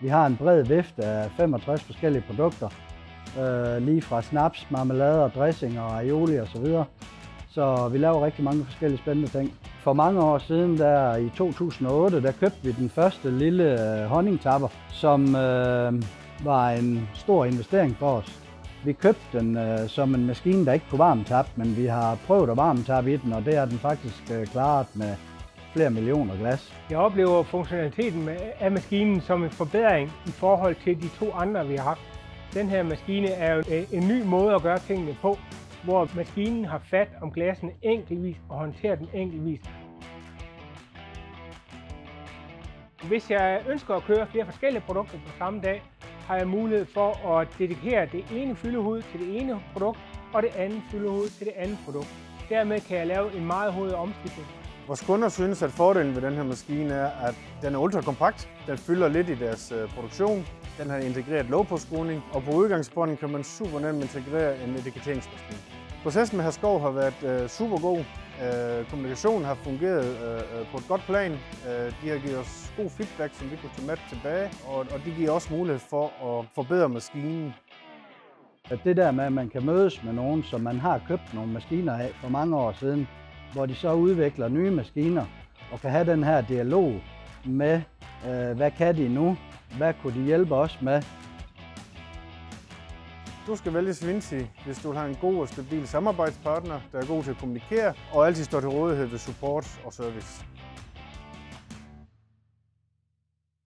Vi har en bred vifte af 65 forskellige produkter, lige fra snaps, marmelader, dressinger, aioli osv. Så vi laver rigtig mange forskellige spændende ting. For mange år siden, der i 2008, der købte vi den første lille honningtapper, som var en stor investering for os. Vi købte den som en maskine, der ikke kunne varmetappe, men vi har prøvet at varmetappe i den, og det er den faktisk klaret med flere millioner glas. Jeg oplever funktionaliteten af maskinen som en forbedring i forhold til de to andre, vi har haft. Den her maskine er jo en ny måde at gøre tingene på, hvor maskinen har fat om glassene enkeltvis og håndterer den enkeltvis. Hvis jeg ønsker at køre flere forskellige produkter på samme dag, har jeg mulighed for at dedikere det ene fyldehoved til det ene produkt og det andet fyldehoved til det andet produkt. Dermed kan jeg lave en meget hurtig omskifting. Vores kunder synes, at fordelen ved den her maskine er, at den er ultrakompakt. Den fylder lidt i deres produktion. Den har integreret lågpåskruning, og på udgangspunktet kan man super nemt integrere en etiketeringsmaskine. Processen med Herskov har været super god. Kommunikationen har fungeret på et godt plan. De har givet os god feedback, som vi kunne tage med tilbage, og de giver også mulighed for at forbedre maskinen. Det der med, at man kan mødes med nogen, som man har købt nogle maskiner af for mange år siden, hvor de så udvikler nye maskiner og kan have den her dialog med, hvad kan de nu, hvad kunne de hjælpe os med. Du skal vælge Svinti, hvis du vil have en god og stabil samarbejdspartner, der er god til at kommunikere og altid står til rådighed ved support og service.